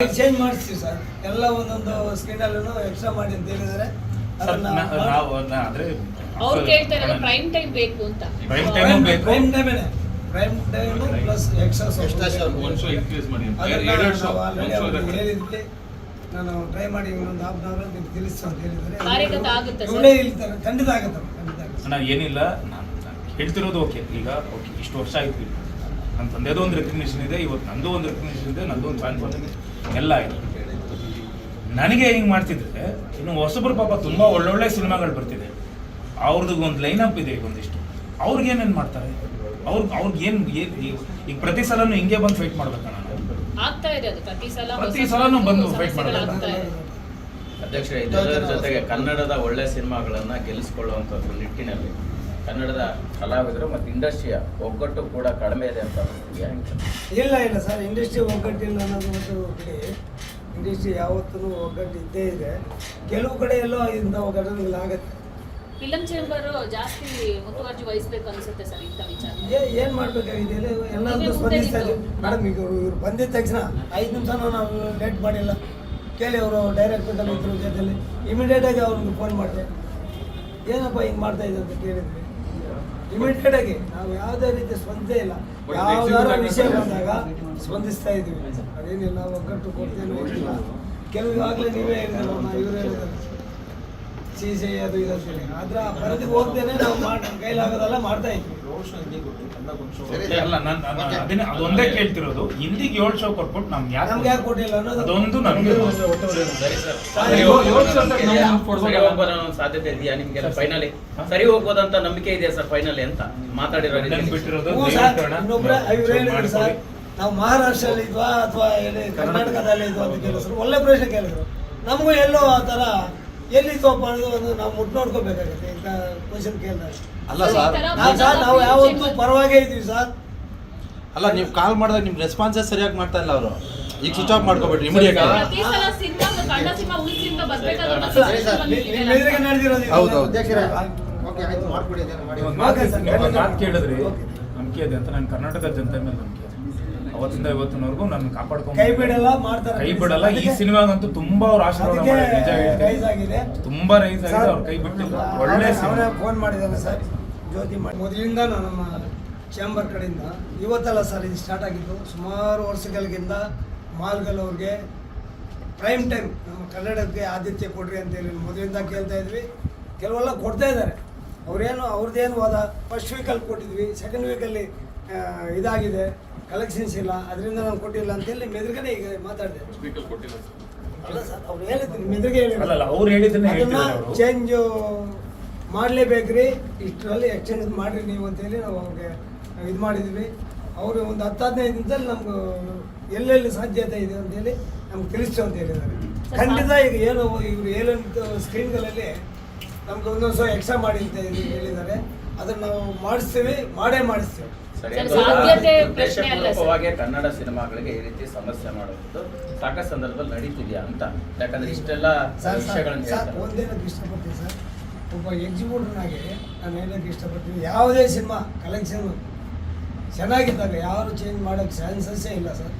Change ಮಾಡಿಸ್ತೀವಿ sir, ಎಲ್ಲ ಒಂದೊಂದು ಸ್ಕ್ರೀನಲ್ಲೂ ಎಕ್ಸ್ಟ್ರಾ ಮಾಡಿ ಅಂತ ಹೇಳಿದರೆ ಅವ್ರು ಕೇಳ್ತಾ ಇರೋದು ಪ್ರೈಮ್ ಟೈಮ್ ಬೇಕು ಅಂತ. ಪ್ರೈಮ್ ಟೈಮ್ ಪ್ಲಸ್ ಎಕ್ಸ್ಟ್ರಾ ಹೇಳಿದ್ವಿ. ನಾನು ಟ್ರೈ ಮಾಡಿ ಒಂದು ಹಾಫ್ ಅನ್ ಅವರ್ ತಿಳಿಸ್ತು ಅಂತ ಹೇಳಿದರೆ ಇವಳೇ ಹೇಳ್ತಾರೆ. ಖಂಡಿತ ಆಗುತ್ತೆ. ನಾನು ಏನಿಲ್ಲ, ನಾನು ಹೇಳ್ತಿರೋದು ಓಕೆ. ಈಗ ಓಕೆ, ಇಷ್ಟು ವರ್ಷ ಆಯ್ತು, ನನ್ನ ತಂದೆದು ಒಂದು ರೆಕಗ್ನಿಷನ್ ಇದೆ, ಇವತ್ತು ನಂದು ಒಂದು ರೆಕಗ್ನಿಷನ್ ಇದೆ, ನಂದು ಒಂದು ಫ್ಯಾನ್ ಬಂದಿದೆ, ಎಲ್ಲ ಆಯಿತು. ನನಗೆ ಹಿಂಗೆ ಮಾಡ್ತಿದ್ರೆ ಇನ್ನು ಹೊಸಬ್ರು ಪಾಪ ತುಂಬ ಒಳ್ಳೊಳ್ಳೆ ಸಿನಿಮಾಗಳು ಬರ್ತಿದೆ, ಅವ್ರದ್ದು ಒಂದು ಲೈನಪ್ ಇದೆ. ಈಗ ಒಂದಿಷ್ಟು ಅವ್ರಿಗೇನೇನು ಮಾಡ್ತಾರೆ, ಅವ್ರಿಗೇನು ಈಗ ಪ್ರತಿ ಸಲನೂ ಹಿಂಗೆ ಬಂದು ಫೈಟ್ ಮಾಡ್ಬೇಕಾ? ನಾನು ಪ್ರತಿ ಸಲನೂ ಬಂದು ಫೈಟ್ ಮಾಡಬೇಕು. ಅಧ್ಯಕ್ಷ, ಇದರ ಜೊತೆಗೆ ಕನ್ನಡದ ಒಳ್ಳೆ ಸಿನಿಮಾಗಳನ್ನ ಗೆಲ್ಲಿಸಿಕೊಳ್ಳುವಂಥದ್ದು ನಿಟ್ಟಿನಲ್ಲಿ ಕನ್ನಡದ ಕಲಾವಿದರು ಮತ್ತು ಇಂಡಸ್ಟ್ರಿಯ ಒಗ್ಗಟ್ಟು ಕೂಡ ಕಡಿಮೆ ಇದೆ ಅಂತ ಇಲ್ಲ ಸರ್, ಇಂಡಸ್ಟ್ರಿ ಒಗ್ಗಟ್ಟಿಲ್ಲ ಅನ್ನೋದು ಒಂದು ಕಡೆ. ಇಂಡಸ್ಟ್ರಿ ಯಾವತ್ತೂ ಒಗ್ಗಟ್ಟು ಇದ್ದೇ ಇದೆ. ಕೆಲವು ಕಡೆ ಎಲ್ಲೋ ಇಂಥ ಒಗ್ಗಟ್ಟುಗಳಾಗತ್ತೆ. ಫಿಲಂ ಚೇಂಬರ್ ಜಾಸ್ತಿ ಮುತುವರ್ಜಿ ವಹಿಸಬೇಕು ಅನ್ಸುತ್ತೆ ಸರ್ ಇಂಥ ವಿಚಾರ. ಏನು ಮಾಡಬೇಕಾಗಿದೆ ಎಲ್ಲರೂ ಸ್ಪಂದಿಸ್ತಾ ಇದ್ದೀವಿ ಮೇಡಮ್. ಈಗ ಇವ್ರು ಬಂದಿದ್ದ ತಕ್ಷಣ 5 ನಿಮಿಷನೂ ನಾವು ಲೇಟ್ ಮಾಡಿಲ್ಲ. ಕೇಳಿ ಅವರು ಡೈರೆಕ್ಟರ್ ಇದ್ರ ಜೊತೆಲಿ ಇಮಿಡಿಯೇಟಾಗಿ ಅವ್ರಿಗೆ ಫೋನ್ ಮಾಡಿದೆ, ಏನಪ್ಪ ಹಿಂಗೆ ಮಾಡ್ತಾ ಇದೆ ಅಂತ ಕೇಳಿದ್ವಿ. ಇಮಿಡಿಯೇಟಾಗಿ ನಾವು ಯಾವುದೇ ರೀತಿ ಸ್ಪಂದಿಸೇ ಇಲ್ಲ. ಯಾವುದಾದ್ರು ವಿಷಯ ಬಂದಾಗ ಸ್ಪಂದಿಸ್ತಾ ಇದ್ದೀವಿ. ಅದೇನಿಲ್ಲ, ಒಗ್ಗಟ್ಟು ಕೊಡ್ತೇನೆ ಇಲ್ಲ. ಕೆಲವು ಇವಾಗಲೇ ನೀವೇ ಹೇಳಿದ್ರಲ್ಲ, ಇವರು ಹೇಳಿದ್ರು ಸೀಸೆ ಅದು ಇದಂತೇಳಿ. ಆದ್ರೆ ಆ ಪರಿಧಿಗೆ ಹೋಗ್ತೇನೆ ನಾವು ನಮ್ಮ ಕೈಲಾಗೋದೆಲ್ಲ ಮಾಡ್ತಾ ಇದ್ವಿ. ಅಲ್ಲ, ನಾನು ಅದೊಂದೇ ಕೇಳ್ತಿರೋದು, ಹಿಂದಿಗೆ 7 ಶೋ ಕೊಟ್ಬಿಟ್ಟು ನಮ್ಗೆ ಯಾಕೆ ಕೊಟ್ಟಿಲ್ಲ ಅನ್ನೋದು ಅದೊಂದು ನಮಗೆ ಸಾಧ್ಯತೆ ಇದೆಯಾ ನಿಮ್ಗೆಲ್ಲ? ಫೈನಲಿ ಸರಿ ಹೋಗ್ಬೋದಂತ ನಂಬಿಕೆ ಇದೆಯಾ ಸರ್ ಫೈನಲಿ ಅಂತ ಮಾತಾಡಿರೋ ಬಿಟ್ಟಿರೋದು? ಸರ್, ನಾವು ಮಹಾರಾಷ್ಟ್ರಲ್ಲಿ ಇದ್ವಾ ಅಥವಾ ಕರ್ನಾಟಕದಲ್ಲಿ ಇದ್ವಾ ಅಂತ ಕೇಳಿದ್ರು. ಒಳ್ಳೆ ಪ್ರಶ್ನೆ ಕೇಳಿದ್ರು. ನಮಗೂ ಎಲ್ಲೋ ಆ ಥರ ಎಲ್ಲಿದ್ವಪ್ಪ ಅನ್ನೋದು ನಾವು ಮುಟ್ಟು ನೋಡ್ಕೋಬೇಕಾಗುತ್ತೆ ಇಂಥ ಕ್ವಶನ್ ಕೇಳಿದಾಗ. ಅಲ್ಲ ಸರ್, ನಾವು ಯಾವತ್ತೂ ಪರವಾಗೇ ಇದ್ದೀವಿ ಸರ್. ಅಲ್ಲ, ನೀವು ಕಾಲ್ ಮಾಡಿದಾಗ ನಿಮ್ಮ ರೆಸ್ಪಾನ್ಸೇ ಸರಿಯಾಗಿ ಮಾಡ್ತಾ ಇಲ್ಲ ಅವರು. ಈಗ ಸ್ವಿಚ್ ಆಫ್ ಮಾಡ್ಕೊಬೇಡ್ರಿ ಇಮಿಡಿಯೇಟ್ ಆಗಿ. ಮಾತು ಕೇಳಿದ್ರಿ, ನಂಬಿಕೆ ಇದೆ ಅಂತ. ನಾನು ಕರ್ನಾಟಕದ ಜನತೆ ಮೇಲೆ ನಂಬಿಕೆ ಇದೆ. ಅವತ್ತಿಂದ ಇವತ್ತಿನವರೆಗೂ ನಾನು ಕಾಪಾಡ್ಕೊಂಡು ಕೈ ಬಿಡಲ್ಲ, ಮಾಡ್ತಾರೆ. ಕೈ ಬಿಡಲ್ಲ. ಈ ಸಿನಿಮಾಗಂತೂ ತುಂಬಾ ಅವ್ರ ಆಶೀರ್ವಾದ ಮಾಡಿ ನಿಜ ಹೇಳ್ತೀನಿ, ತುಂಬಾ ರೈಸ್ ಆಗಿದೆ. ಅವ್ರ ಕೈ ಬಿಟ್ಟಿಲ್ಲ. ಒಳ್ಳೆ ಸಿನಿಮಾ. ಫೋನ್ ಮಾಡಿದ್ದಾನೆ ಸರ್, ಜ್ಯೋತಿ ಮಾಡಿ. ಮೊದಲಿಂದ ನಮ್ಮ ಚೇಂಬರ್ ಕಡೆಯಿಂದ ಇವತ್ತಲ್ಲ ಸರ್ ಇದು ಸ್ಟಾರ್ಟ್ ಆಗಿದ್ದು. ಸುಮಾರು ವರ್ಷಗಳಿಗಿಂತ ಮಾಲ್ಗಳವ್ರಿಗೆ ಪ್ರೈಮ್ ಟೈಮ್ ನಮ್ಮ ಕನ್ನಡಕ್ಕೆ ಆದ್ಯತೆ ಕೊಡ್ರಿ ಅಂತೇಳಿ ಮೊದಲಿಂದ ಕೇಳ್ತಾ ಇದ್ವಿ. ಕೆಲವೆಲ್ಲ ಕೊಡ್ತಾ ಇದ್ದಾರೆ. ಅವ್ರದ್ದೇನು ಹೋದ ಫಸ್ಟ್ ವೀಕಲ್ಲಿ ಕೊಟ್ಟಿದ್ವಿ, ಸೆಕೆಂಡ್ ವೀಕಲ್ಲಿ ಇದಾಗಿದೆ, ಕಲೆಕ್ಷನ್ಸ್ ಇಲ್ಲ, ಅದರಿಂದ ನಾನು ಕೊಟ್ಟಿಲ್ಲ ಅಂತೇಳಿ ಮೆದುರುಗಡೆ ಈಗ ಮಾತಾಡಿದೆ. ಅಲ್ಲ ಸರ್, ಅವ್ರು ಹೇಳಿದ್ದೀನಿ ಮೆದುರಿಗೆ ಹೇಳಿದ್ರು ಚೇಂಜು ಮಾಡಲೇಬೇಕ್ರಿ, ಇಷ್ಟರಲ್ಲಿ ಎಕ್ಸ್ಚೇಂಜ್ ಮಾಡಿರಿ ನೀವು ಅಂತೇಳಿ ನಾವು ಅವ್ರಿಗೆ ಇದು ಮಾಡಿದ್ವಿ. ಅವರು ಒಂದು 10-15 ದಿನದಲ್ಲಿ ನಮ್ಗೆ ಎಲ್ಲೆಲ್ಲಿ ಸಾಧ್ಯತೆ ಇದೆ ಅಂತೇಳಿ ನಮ್ಗೆ ತಿಳಿಸ್ತು ಅಂತ ಹೇಳಿದ್ದಾರೆ. ಖಂಡಿತ ಈಗ ಏನು ಇವರು ಏನಂತ ಸ್ಕ್ರೀನ್ಗಳಲ್ಲಿ ನಮ್ಗೆ ಒಂದೊಂದು ಸಹ ಎಕ್ಸ್ಟ್ರಾ ಮಾಡಿ ಅಂತ ಹೇಳಿದ್ದಾರೆ. ಅದನ್ನು ನಾವು ಮಾಡಿಸ್ತೀವಿ, ಮಾಡಿಸ್ತೀವಿ. ಉದ್ದೇಶಪೂರ್ವಕವಾಗಿ ಕನ್ನಡ ಸಿನಿಮಾಗಳಿಗೆ ಈ ರೀತಿ ಸಮಸ್ಯೆ ಮಾಡುವುದು ಸಾಕಷ್ಟು ಸಂದರ್ಭದಲ್ಲಿ ನಡೀತಿದೆಯಾ ಅಂತ? ಯಾಕಂದ್ರೆ ಇಷ್ಟೆಲ್ಲ ಒಂದೇನಕ್ಕೆ ಇಷ್ಟಪಡ್ತೀನಿ ಸರ್, ಒಬ್ಬ ಎಕ್ಸಿಕ್ಯೂಟಿವ್ನಾಗೆ ನಾನು ಹೇಳೋಕ್ಕೆ ಇಷ್ಟಪಡ್ತೀನಿ. ಯಾವುದೇ ಸಿನಿಮಾ ಕಲೆಕ್ಷನ್ ಚೆನ್ನಾಗಿದ್ದಾಗ ಯಾರು ಚೇಂಜ್ ಮಾಡೋಕ್ಕೆ ಚಾನ್ಸಸ್ಸೇ ಇಲ್ಲ ಸರ್.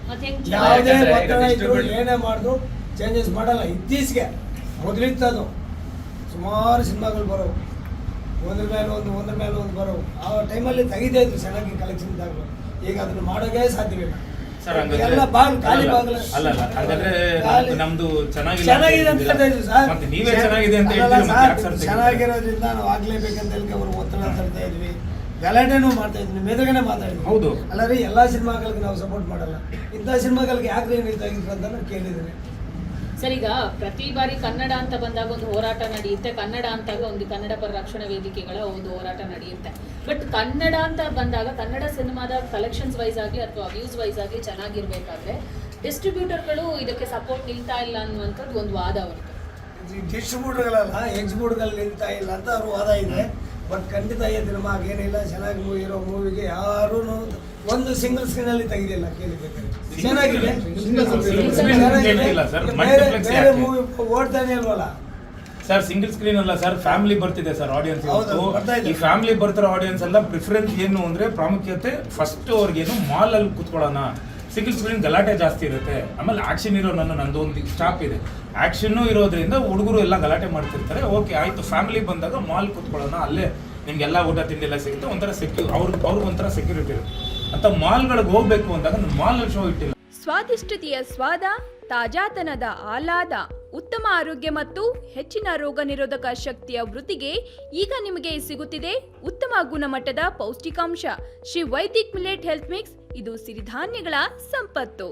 ಯಾವುದೇ ಒತ್ತಡ ಇದ್ರು ಏನೇ ಮಾಡಿದ್ರು ಚೇಂಜಸ್ ಮಾಡಲ್ಲ. ಇತ್ತೀಚೆಗೆ ಮೊದಲಿತ್ತದು ಸುಮಾರು ಸಿನಿಮಾಗಳು ಬರೋವು, ಒಂದ್ರ ಮೇಲೆ ಒಂದು ಬರೋವು. ಆ ಟೈಮಲ್ಲಿ ತೆಗಿತಾ ಇದ್ರು ಚೆನ್ನಾಗಿ ಕಲೆಕ್ಷನ್ ಇದ್ದಾಗಲೂ. ಈಗ ಅದನ್ನು ಮಾಡೋಕೆ ಸಾಧ್ಯವಿಲ್ಲ. ಎಲ್ಲ ಖಾಲಿ ಬಾಗಿಲು ನಮ್ದು ಚೆನ್ನಾಗಿದೆ ಅಂತ ಹೇಳ್ತಾ ಇದ್ರು ಸರ್. ಚೆನ್ನಾಗಿರೋದ್ರಿಂದ ನಾವು ಆಗ್ಲೇಬೇಕಂತ ಹೇಳಿ ಅವರು ಒತ್ತಡ ತರ್ತಾ ಇದ್ವಿ, ಗಲಾಟೆನೂ ಮಾಡ್ತಾ ಇದ್ವಿ, ಮೆದುಗನೆ ಮಾತಾಡಿದ್ವಿ. ಹೌದು, ಅಲ್ಲರಿ ಎಲ್ಲ ಸಿನಿಮಾಗಳಿಗೆ ನಾವು ಸಪೋರ್ಟ್ ಮಾಡಲ್ಲ. ಇಂಥ ಸಿನಿಮಾಗಳಿಗೆ ಯಾಕೆ ಏನು ಇದಾಗಿದ್ರು ಅಂತ ನಾನು ಕೇಳಿದ್ದೀನಿ. ಸರ್, ಈಗ ಪ್ರತಿ ಬಾರಿ ಕನ್ನಡ ಅಂತ ಬಂದಾಗ ಒಂದು ಹೋರಾಟ ನಡೆಯುತ್ತೆ. ಕನ್ನಡ ಅಂತಾಗ ಒಂದು ಕನ್ನಡ ಪರ ರಕ್ಷಣಾ ವೇದಿಕೆಗಳ ಒಂದು ಹೋರಾಟ ನಡೆಯುತ್ತೆ. ಬಟ್ ಕನ್ನಡ ಅಂತ ಬಂದಾಗ ಕನ್ನಡ ಸಿನಿಮಾದ ಕಲೆಕ್ಷನ್ಸ್ ವೈಸ್ ಆಗಲಿ ಅಥವಾ ವ್ಯೂಸ್ ವೈಸ್ ಆಗಲಿ ಚೆನ್ನಾಗಿರ್ಬೇಕಾದ್ರೆ ಡಿಸ್ಟ್ರಿಬ್ಯೂಟರ್ಗಳು ಇದಕ್ಕೆ ಸಪೋರ್ಟ್ ನಿಲ್ತಾ ಇಲ್ಲ ಅನ್ನುವಂಥದ್ದು ಒಂದು ವಾದ ಅವ್ರದ್ದು. ಡಿಸ್ಟ್ರಿಬ್ಯೂಟರ್ಗಳಲ್ಲ, ಎಕ್ಸಿಬ್ಯೂಟರ್ಗಳು ನಿಲ್ತಾ ಇಲ್ಲ ಅಂತ ಅವ್ರ ವಾದ ಇದೆ. ಬಟ್ ಖಂಡಿತ ಈ ಸಿನಿಮಾ ಆಗೇನಿಲ್ಲ. ಚೆನ್ನಾಗಿ ಇರೋ ಮೂವಿಗೆ ಯಾರೂ ಒಂದು ಸಿಂಗಲ್ ಸ್ಕ್ರೀನಲ್ಲಿ ತೆಗೆದಿಲ್ಲ. ಕೇಳಿಬೇಕಾದ್ರೆ ಚೆನ್ನಾಗಿದೆ, ಬೇರೆ ಮೂವಿ ಓಡ್ತಾನೆ ಇಲ್ವಲ್ಲ ಸರ್. ಸಿಂಗಲ್ ಸ್ಕ್ರೀನ್ ಅಲ್ಲ ಸರ್, ಫ್ಯಾಮಿಲಿ ಬರ್ತಿದೆ ಸರ್ ಆಡಿಯನ್ಸ್. ಈ ಫ್ಯಾಮಿಲಿ ಬರ್ತಿರೋ ಆಡಿಯನ್ಸ್ ಎಲ್ಲ ಪ್ರಿಫರೆನ್ಸ್ ಏನು ಅಂದ್ರೆ ಪ್ರಾಮುಖ್ಯತೆ ಫಸ್ಟ್ ಅವ್ರಿಗೇನು ಮಾಲ್ ಅಲ್ಲಿ ಕುತ್ಕೊಳ್ಳೋಣ, ಸಿಂಗಲ್ ಸ್ಕ್ರೀನ್ ಗಲಾಟೆ ಜಾಸ್ತಿ ಇರುತ್ತೆ. ಆಮೇಲೆ ಆಕ್ಷನ್ ಇರೋ ನಂದು ಒಂದು ಸ್ಟಾಪ್ ಇದೆ, ಆಕ್ಷನ್ನು ಇರೋದ್ರಿಂದ ಹುಡುಗರು ಎಲ್ಲ ಗಲಾಟೆ ಮಾಡ್ತಿರ್ತಾರೆ. ಓಕೆ ಆಯ್ತು, ಫ್ಯಾಮಿಲಿ ಬಂದಾಗ ಮಾಲ್ ಕೂತ್ಕೊಳ್ಳೋಣ, ಅಲ್ಲೇ ನಿಮ್ಗೆಲ್ಲ ಊಟ ತಿಂಡಿ ಎಲ್ಲ ಸಿಗುತ್ತೆ, ಒಂಥರ ಅವ್ರಿಗೊಂಥರ ಸೆಕ್ಯೂರಿಟಿ ಇರುತ್ತೆ ಅಂತ. ಮಾಲ್ಗಳಿಗೆ ಹೋಗ್ಬೇಕು ಅಂದಾಗ ಮಾಲ್ ಶೋ ಇಟ್ಟಿಲ್ಲ. ಸ್ವಾದಿಷ್ಟತೆಯ ಸ್ವಾದ, ತಾಜಾತನದ ಆಹ್ಲಾದ, ಉತ್ತಮ ಆರೋಗ್ಯ ಮತ್ತು ಹೆಚ್ಚಿನ ರೋಗ ನಿರೋಧಕ ಶಕ್ತಿಯ ವೃದ್ಧಿಗೆ ಈಗ ನಿಮಗೆ ಸಿಗುತ್ತಿದೆ ಉತ್ತಮ ಗುಣಮಟ್ಟದ ಪೌಷ್ಟಿಕಾಂಶ Shri Vaidik millet health mix. ಇದು ಸಿರಿಧಾನ್ಯಗಳ ಸಂಪತ್ತು.